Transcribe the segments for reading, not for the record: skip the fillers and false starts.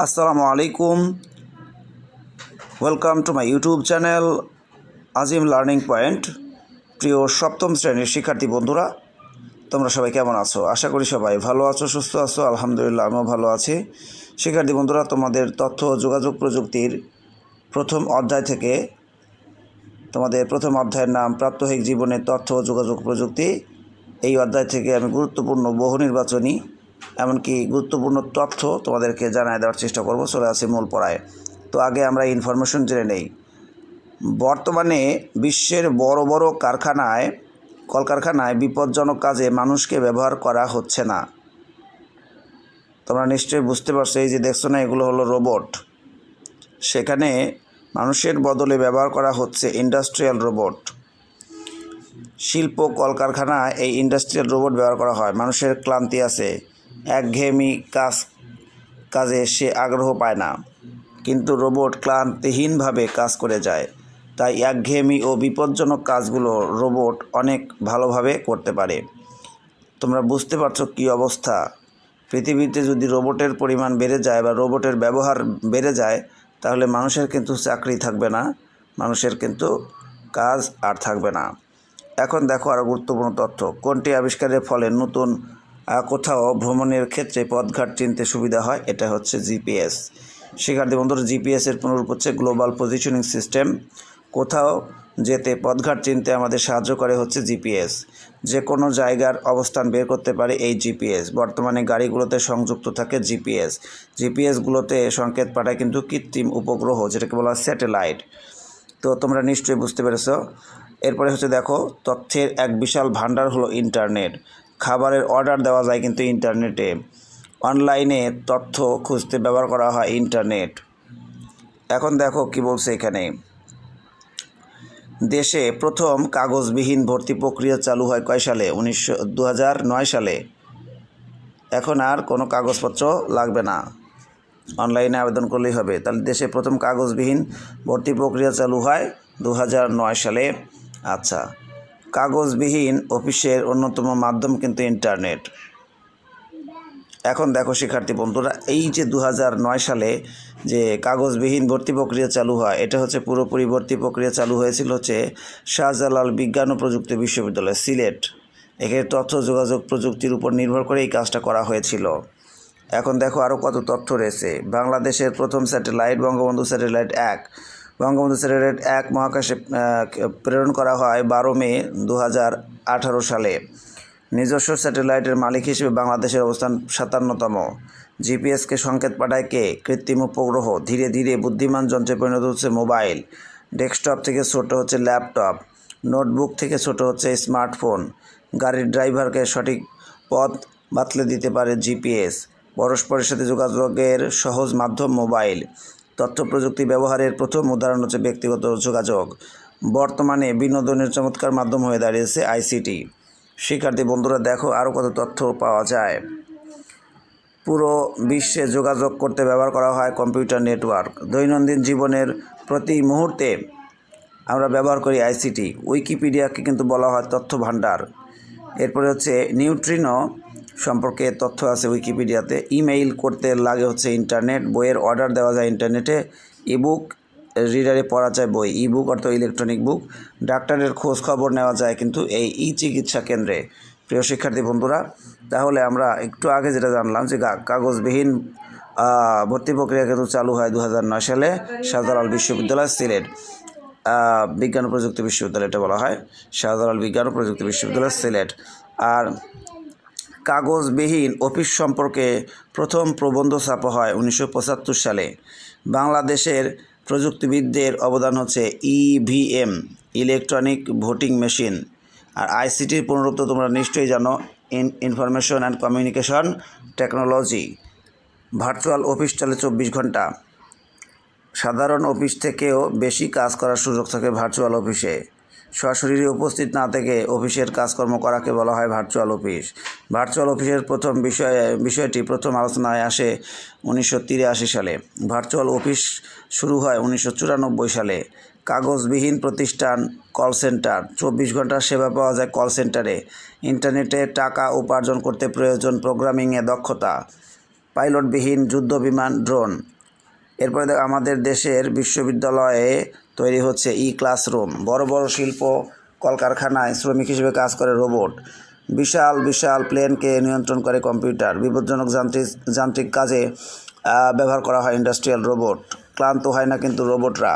আসসালামু আলাইকুম। Welcome to my YouTube channel Azim learning point. প্রিয় সপ্তম শ্রেণীর শিক্ষার্থী বন্ধুরা, তোমরা সবাই কেমন আছো? আশা করি সবাই ভালো আছো, সুস্থ আছো। আলহামদুলিল্লাহ, আমিও ভালো আছি। শিক্ষার্থী বন্ধুরা, তোমাদের তথ্য ও যোগাযোগ প্রযুক্তির প্রথম অধ্যায় থেকে তোমাদের প্রথম অধ্যায়ের নাম প্রাত্যহিক জীবনের তথ্য ও যোগাযোগ প্রযুক্তি। এই অধ্যায় থেকে আমি গুরুত্বপূর্ণ বহু নির্বাচনী এমনকি গুরুত্বপূর্ণ তথ্য তোমাদেরকে জানায় দেওয়ার চেষ্টা করব। চলে আসি মূল পড়ায়। তো আগে আমরা ইনফরমেশন জেনে নেই। বর্তমানে বিশ্বের বড় বড় কলকারখানায় বিপজ্জনক কাজে মানুষকে ব্যবহার করা হচ্ছে না। তোমরা নিশ্চয়ই বুঝতে পারছো, এই যে দেখছো না, এগুলো হলো রোবট। সেখানে মানুষের বদলে ব্যবহার করা হচ্ছে ইন্ডাস্ট্রিয়াল রোবট। শিল্প কলকারখানায় এই ইন্ডাস্ট্রিয়াল রোবট ব্যবহার করা হয়। মানুষের ক্লান্তি আছে, একঘেয়েমি কাজে সে আগ্রহ পায় না, কিন্তু রোবট ক্লান্তিহীনভাবে কাজ করে যায়। তাই একঘেয়েমি ও বিপজ্জনক কাজগুলো রোবট অনেক ভালোভাবে করতে পারে। তোমরা বুঝতে পারছো কী অবস্থা। পৃথিবীতে যদি রোবটের পরিমাণ বেড়ে যায় বা রোবটের ব্যবহার বেড়ে যায়, তাহলে মানুষের কিন্তু চাকরি থাকবে না, মানুষের কিন্তু কাজ আর থাকবে না। এখন দেখো আরও গুরুত্বপূর্ণ তথ্য। কোনটি আবিষ্কারের ফলে নতুন কোথাও ভ্রমণের ক্ষেত্রে পথঘাট চিনতে সুবিধা হয়? এটা হচ্ছে জিপিএস। শিক্ষার্থী বন্ধুরা, জিপিএসের পুনরূপ হচ্ছে গ্লোবাল পজিশনিং সিস্টেম। কোথাও যেতে পথঘাট চিনতে আমাদের সাহায্য করে হচ্ছে জিপিএস। যে কোনো জায়গার অবস্থান বের করতে পারে এই জিপিএস। বর্তমানে গাড়িগুলোতে সংযুক্ত থাকে জিপিএস। জিপিএসগুলোতে সংকেত পাঠায় কিন্তু কৃত্রিম উপগ্রহ, যেটাকে বলা হয় স্যাটেলাইট। তো তোমরা নিশ্চয়ই বুঝতে পেরেছো। এরপরে হচ্ছে দেখো, তথ্যের এক বিশাল ভাণ্ডার হলো ইন্টারনেট। খাবারের অর্ডার দেওয়া যায় কিন্তু ইন্টারনেটে। অনলাইনে তথ্য খুঁজতে ব্যবহার করা হয় ইন্টারনেট। এখন দেখো কি বলছে এখানে। দেশে প্রথম কাগজবিহীন ভর্তি প্রক্রিয়া চালু হয় কয় সালে? 2009 সালে। এখন আর কোনো কাগজপত্র লাগবে না, অনলাইনে আবেদন করলেই হবে। তাহলে দেশে প্রথম কাগজবিহীন ভর্তি প্রক্রিয়া চালু হয় 2009 সালে। আচ্ছা, কাগজবিহীন অফিসের অন্যতম মাধ্যম কিন্তু ইন্টারনেট। এখন দেখো শিক্ষার্থী বন্ধুরা, এই যে 2009 সালে যে কাগজবিহীন ভর্তি প্রক্রিয়া চালু হয়, এটা হচ্ছে পুরোপুরি ভর্তি প্রক্রিয়া চালু হয়েছিল হচ্ছে শাহজালাল বিজ্ঞান ও প্রযুক্তি বিশ্ববিদ্যালয়, সিলেট। এখানে তথ্য যোগাযোগ প্রযুক্তির উপর নির্ভর করে এই কাজটা করা হয়েছিল। এখন দেখো আরও কত তথ্য রয়েছে। বাংলাদেশের প্রথম satellite Bangabandhu satellite 1। Bangabandhu satellite 1 মহাকাশে প্রেরণ করা হয় 12 মে 2018 সালে। নিজস্ব স্যাটেলাইটের মালিক হিসেবে বাংলাদেশের অবস্থান 57তম। জিপিএসকে সংকেত পাঠায় কে? কৃত্রিম উপগ্রহ। ধীরে ধীরে বুদ্ধিমান যন্ত্রে পরিণত হচ্ছে মোবাইল। ডেস্কটপ থেকে ছোট হচ্ছে ল্যাপটপ। নোটবুক থেকে ছোট হচ্ছে স্মার্টফোন। গাড়ির ড্রাইভারকে সঠিক পথ বাতলে দিতে পারে জিপিএস। পরস্পরের সাথে যোগাযোগের সহজ মাধ্যম মোবাইল। তথ্য প্রযুক্তি ব্যবহারের প্রথম উদাহরণ হচ্ছে ব্যক্তিগত যোগাযোগ। বর্তমানে বিনোদনের চমৎকার মাধ্যম হয়ে দাঁড়িয়েছে আইসিটি। শিক্ষার্থী বন্ধুরা, দেখো আরও কত তথ্য পাওয়া যায়। পুরো বিশ্বে যোগাযোগ করতে ব্যবহার করা হয় কম্পিউটার নেটওয়ার্ক। দৈনন্দিন জীবনের প্রতি মুহূর্তে আমরা ব্যবহার করি আইসিটি। উইকিপিডিয়াকে কিন্তু বলা হয় তথ্য ভাণ্ডার। এরপরে হচ্ছে নিউট্রিনো সম্পর্কে তথ্য আছে উইকিপিডিয়াতে। ইমেইল করতে লাগে হচ্ছে ইন্টারনেট। বইয়ের অর্ডার দেওয়া যায় ইন্টারনেটে। ইবুক রিডারে পড়া যায় বই, ইবুক অর্থাৎ ইলেকট্রনিক বুক। ডাক্তারের খোঁজ খবর নেওয়া যায় কিন্তু এই চিকিৎসা কেন্দ্রে। প্রিয় শিক্ষার্থী বন্ধুরা, তাহলে আমরা একটু আগে যেটা জানলাম যে কাগজবিহীন ভর্তি প্রক্রিয়া কিন্তু চালু হয় 2009 সালে শাহজালাল বিশ্ববিদ্যালয়, সিলেট। বিজ্ঞান ও প্রযুক্তি বিশ্ববিদ্যালয় এটা বলা হয়, শাহজালাল বিজ্ঞান ও প্রযুক্তি বিশ্ববিদ্যালয়, সিলেট। আর কাগজবিহীন অফিস সম্পর্কে প্রথম প্রবন্ধ ছাপা হয় 1975 সালে। বাংলাদেশের প্রযুক্তিবিদদের অবদান হচ্ছে ইভিএম, ইলেকট্রনিক ভোটিং মেশিন। আর আইসিটির পুনরূপ তোমরা নিশ্চয়ই জানো, information and communication technology. Virtual office চলে 24 ঘন্টা। সাধারণ অফিস থেকেও বেশি কাজ করার সুযোগ থাকে ভার্চুয়াল অফিসে। সরাসরি উপস্থিত না থেকে অফিসের কাজকর্ম করাকে বলা হয় ভার্চুয়াল অফিস। ভার্চুয়াল অফিসের প্রথম বিষয়টি প্রথম আলোচনায় আসে 1983 সালে। ভার্চুয়াল অফিস শুরু হয় 1994 সালে। কাগজবিহীন প্রতিষ্ঠান কল সেন্টার। 24 ঘন্টার সেবা পাওয়া যায় কল সেন্টারে। ইন্টারনেটে টাকা উপার্জন করতে প্রয়োজন প্রোগ্রামিংয়ে দক্ষতা। পাইলটবিহীন যুদ্ধবিমান ড্রোন। এরপরে দেখো আমাদের দেশের বিশ্ববিদ্যালয়ে তৈরি হচ্ছে ক্লাসরুম। বড় বড় শিল্প কলকারখানায় শ্রমিক হিসেবে কাজ করে রোবট। বিশাল বিশাল প্লেনকে নিয়ন্ত্রণ করে কম্পিউটার। বিপজ্জনক যান্ত্রিক কাজে ব্যবহার করা হয় ইন্ডাস্ট্রিয়াল রোবট। ক্লান্ত হয় না কিন্তু রোবটরা।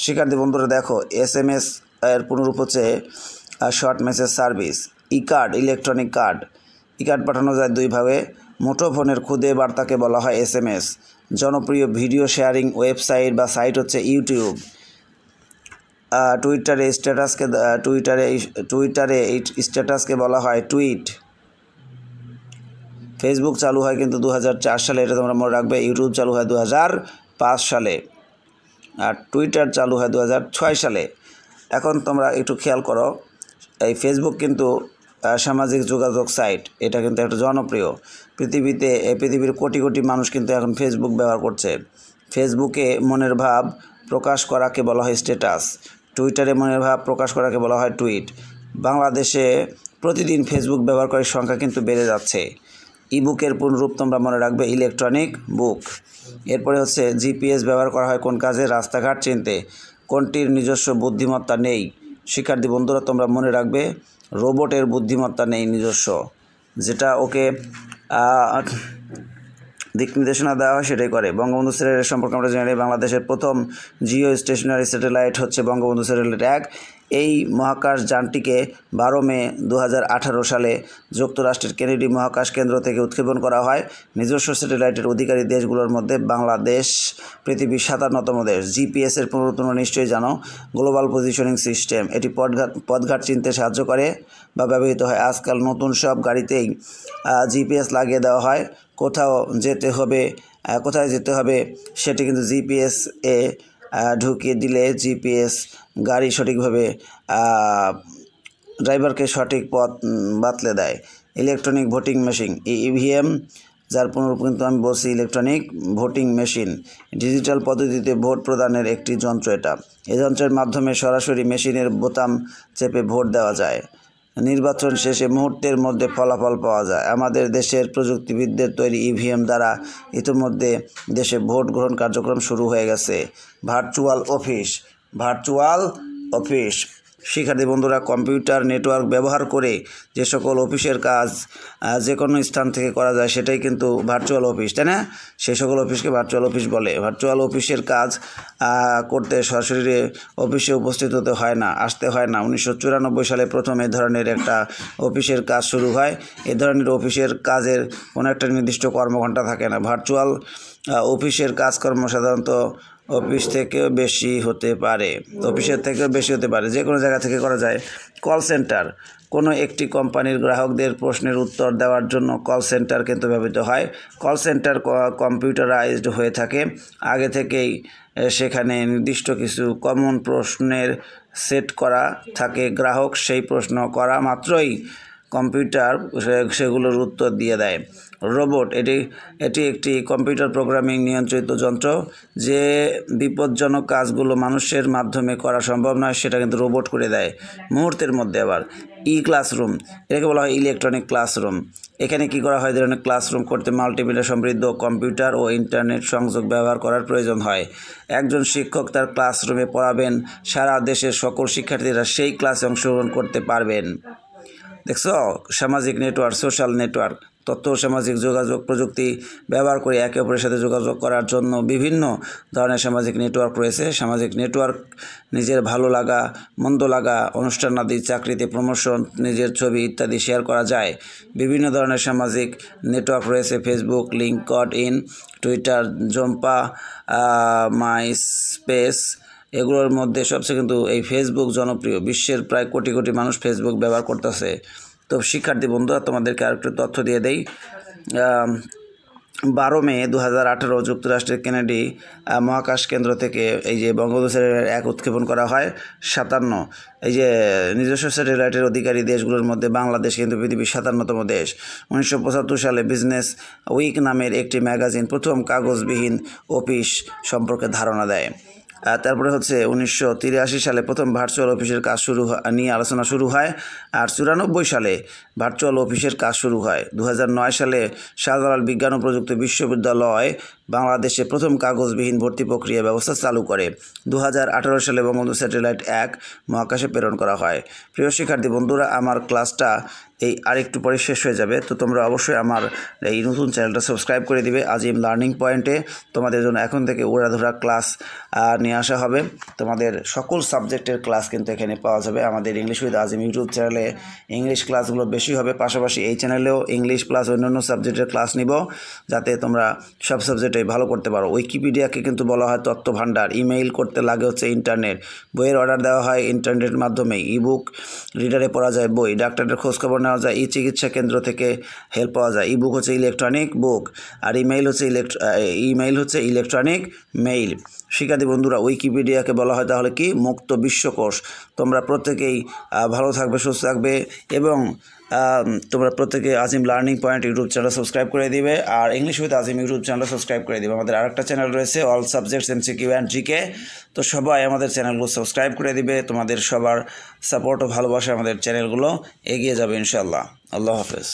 শিক্ষার্থী বন্ধুরা দেখো, SMS এর পুনরূপ হচ্ছে short message service. Card, electronic card. Card পাঠানো যায় দুইভাবে। মুঠোফোনের খুদে বার্তাকে বলা হয় SMS। জনপ্রিয় ভিডিও শেয়ারিং ওয়েবসাইট বা সাইট হচ্ছে ইউটিউব। টুইটারে স্ট্যাটাসকে বলা হয় টুইট। ফেসবুক চালু হয় কিন্তু 2004 সালে, এটা তোমরা মনে রাখবে। ইউটিউব চালু হয় 2005 সালে, আর টুইটার চালু হয় 2006 সালে। এখন তোমরা একটু খেয়াল করো, এই ফেসবুক কিন্তু সামাজিক যোগাযোগ সাইট, এটা কিন্তু একটা জনপ্রিয়। পৃথিবীর কোটি কোটি মানুষ কিন্তু এখন ফেসবুক ব্যবহার করছে। ফেসবুকে মনের ভাব প্রকাশ করাকে বলা হয় স্ট্যাটাস। টুইটারে মনের ভাব প্রকাশ করাকে বলা হয় টুইট। বাংলাদেশে প্রতিদিন ফেসবুক ব্যবহারকারীর সংখ্যা কিন্তু বেড়ে যাচ্ছে। বুকের পুনরূপ তোমরা মনে রাখবে ইলেকট্রনিক বুক। এরপরে হচ্ছে GPS ব্যবহার করা হয় কোন কাজে? রাস্তাঘাট চিনতে। কোনটির নিজস্ব বুদ্ধিমত্তা নেই? শিক্ষার্থী বন্ধুরা তোমরা মনে রাখবে রোবটের বুদ্ধিমত্তা নেই নিজস্ব। যেটা ওকে দিক নির্দেশনা দেওয়া হয় সেটাই করে। বঙ্গবন্ধু স্যাটেলাইট সম্পর্কে আমরা জানি, বাংলাদেশের প্রথম জিও স্টেশনারি স্যাটেলাইট হচ্ছে বঙ্গবন্ধু স্যাটেলাইট 1। এই মহাকাশ যানটিকে 12 মে 2018 সালে যুক্তরাষ্ট্রের কেনেডি মহাকাশ কেন্দ্র থেকে উৎক্ষেপণ করা হয়। নিজস্ব স্যাটেলাইটের অধিকারী দেশগুলোর মধ্যে বাংলাদেশ পৃথিবীর 57তম দেশ। GPS এর পুনরুক্তি তোমরা নিশ্চয়ই জানো, গ্লোবাল পজিশনিং সিস্টেম। এটি পথঘাট চিনতে সাহায্য করে বা ব্যবহৃত হয়। আজকাল নতুন সব গাড়িতেই GPS লাগিয়ে দেওয়া হয়। কোথায় যেতে হবে সেটি কিন্তু GPS এ ঢুকিয়ে দিলে GPS গাড়ি সঠিকভাবে ড্রাইভারকে সঠিক পথ বাতলে দেয়। ইলেকট্রনিক ভোটিং মেশিন, EVM, যার পুনরূপ কিন্তু আমি বলছি ইলেকট্রনিক ভোটিং মেশিন। ডিজিটাল পদ্ধতিতে ভোট প্রদানের একটি যন্ত্র এটা। এই যন্ত্রের মাধ্যমে সরাসরি মেশিনের বোতাম চেপে ভোট দেওয়া যায়। নির্বাচন শেষে মুহূর্তের মধ্যে ফলাফল পাওয়া যায়। আমাদের দেশের প্রযুক্তিবিদদের তৈরি EVM দ্বারা ইতিমধ্যে দেশে ভোট গ্রহণ কার্যক্রম শুরু হয়ে গেছে। Virtual office. শিক্ষার্থী বন্ধুরা, কম্পিউটার নেটওয়ার্ক ব্যবহার করে যে সকল অফিসের কাজ যে কোনো স্থান থেকে করা যায় সেটাই কিন্তু ভার্চুয়াল অফিস, তাই না? সেই সকল অফিসকে ভার্চুয়াল অফিস বলে। ভার্চুয়াল অফিসের কাজ করতে সরাসরি অফিসে উপস্থিত হতে হয় না, আসতে হয় না। 1994 সালে প্রথম এ ধরনের একটা অফিসের কাজ শুরু হয়। এ ধরনের অফিসের কাজের কোনো একটা নির্দিষ্ট কর্মঘণ্টা থাকে না। ভার্চুয়াল অফিসের কাজকর্ম সাধারণত অফিসের থেকেও বেশি হতে পারে, যে কোনো জায়গা থেকে করা যায়। কল সেন্টার, কোনো একটি কোম্পানির গ্রাহকদের প্রশ্নের উত্তর দেওয়ার জন্য কল সেন্টার কিন্তু ব্যবহৃত হয়। কল সেন্টার কম্পিউটারাইজড হয়ে থাকে। আগে থেকেই সেখানে নির্দিষ্ট কিছু কমন প্রশ্নের সেট করা থাকে। গ্রাহক সেই প্রশ্ন করা মাত্রই কম্পিউটার সেগুলোর উত্তর দিয়ে দেয়। রোবট, এটি একটি কম্পিউটার প্রোগ্রামিং নিয়ন্ত্রিত যন্ত্র। যে বিপজ্জনক কাজগুলো মানুষের মাধ্যমে করা সম্ভব নয় সেটা কিন্তু রোবট করে দেয় মুহূর্তের মধ্যে। আবার ক্লাসরুম, এটাকে বলা হয় ইলেকট্রনিক ক্লাসরুম। এখানে কি করা হয়? ধরনের ক্লাসরুম করতে মাল্টিমিডিয়া সমৃদ্ধ কম্পিউটার ও ইন্টারনেট সংযোগ ব্যবহার করার প্রয়োজন হয়। একজন শিক্ষক তার ক্লাসরুমে পড়াবেন, সারা দেশের সকল শিক্ষার্থীরা সেই ক্লাসে অংশগ্রহণ করতে পারবেন। দেখছো, সামাজিক নেটওয়ার্ক, সোশ্যাল নেটওয়ার্ক, তথ্য সামাজিক যোগাযোগ প্রযুক্তি ব্যবহার করে একে অপরের সাথে যোগাযোগ করার জন্য বিভিন্ন ধরনের সামাজিক নেটওয়ার্ক রয়েছে। সামাজিক নেটওয়ার্ক নিজের ভালো লাগা, মন্দ লাগা, অনুষ্ঠানাদি, চাকরিতে প্রমোশন, নিজের ছবি ইত্যাদি শেয়ার করা যায়। বিভিন্ন ধরনের সামাজিক নেটওয়ার্ক রয়েছে: ফেসবুক, লিঙ্কডইন, টুইটার, জম্পা, মাইস্পেস। এগুলোর মধ্যে সবচেয়ে কিন্তু এই ফেসবুক জনপ্রিয়। বিশ্বের প্রায় কোটি কোটি মানুষ ফেসবুক ব্যবহার করতেছে। তো শিক্ষার্থী বন্ধুরা, তোমাদেরকে আরেকটু তথ্য দিয়ে দেই। 12 মে 2018 যুক্তরাষ্ট্রের কেনেডি মহাকাশ কেন্দ্র থেকে এই যে বঙ্গবন্ধু স্যাটেলাইট 1 উৎক্ষেপণ করা হয়। 57 এই যে নিজস্ব স্যাটেলাইটের অধিকারী দেশগুলোর মধ্যে বাংলাদেশ কিন্তু পৃথিবীর 57তম দেশ। 1975 সালে বিজনেস উইক নামের একটি ম্যাগাজিন প্রথম কাগজবিহীন অফিস সম্পর্কে ধারণা দেয়। তারপরে হচ্ছে 1983 সালে প্রথম ভার্চুয়াল অফিসের কাজ নিয়ে আলোচনা শুরু হয়। আর 94 সালে ভার্চুয়াল অফিসের কাজ শুরু হয়। 2009 সালে শাহজালাল বিজ্ঞান ও প্রযুক্তি বিশ্ববিদ্যালয় বাংলাদেশে প্রথম কাগজবিহীন ভর্তি প্রক্রিয়া ব্যবস্থা চালু করে। 2018 সালে বঙ্গবন্ধু স্যাটেলাইট 1 মহাকাশে প্রেরণ করা হয়। প্রিয় শিক্ষার্থী বন্ধুরা, আমার ক্লাসটা আরেকটু পরে শেষ হয়ে যাবে, তো তোমরা অবশ্যই আমার এই নতুন চ্যানেলটা সাবস্ক্রাইব করে দিবে। আজিম লার্নিং পয়েন্টে তোমাদের জন্য এখন থেকে উড়াধুরা ক্লাস নিয়ে আসা হবে। তোমাদের সকল সাবজেক্টের ক্লাস কিন্তু এখানে পাওয়া যাবে। আমাদের ইংলিশ উইথ আজিম ইউটিউব চ্যানেলে ইংলিশ ক্লাসগুলো বেশি হবে, পাশাপাশি এই চ্যানেলেও ইংলিশ প্লাস অন্যান্য সাবজেক্টের ক্লাস নিব, যাতে তোমরা সব সাবজেক্টে ভালো করতে পারো। উইকিপিডিয়াকে কিন্তু বলা হয় তথ্য ভাণ্ডার। ইমেইল করতে লাগে হচ্ছে ইন্টারনেট। বইয়ের অর্ডার দেওয়া হয় ইন্টারনেটের মাধ্যমে। ইবুক রিডারে পড়া যায় বই। ডাক্তারের খোঁজখবর নেওয়া যায়। চিকিৎসা কেন্দ্র থেকে হেল্প পাওয়া যায়। ইবুক হচ্ছে ইলেকট্রনিক বুক, আর ইমেইল হচ্ছে ইলেকট্রনিক মেইল। শিক্ষার্থী বন্ধুরা, উইকিপিডিয়াকে বলা হয় তাহলে কি মুক্ত বিশ্বকোষ। তোমরা প্রত্যেকেই ভালো থাকবে, সুস্থ থাকবে, এবং তোমরা প্রত্যেকে Azim learning point YouTube channel subscribe করে দিবে, আর English with Azim YouTube channel subscribe করে দিবে। আমাদের আরেকটা চ্যানেল রয়েছে all subjects MCQ and GK. তো সবাই আমাদের চ্যানেলগুলো সাবস্ক্রাইব করে দিবে। তোমাদের সবার সাপোর্ট ও ভালোবাসা আমাদের চ্যানেলগুলো এগিয়ে যাবে ইনশাআল্লাহ। আল্লাহ হাফেজ।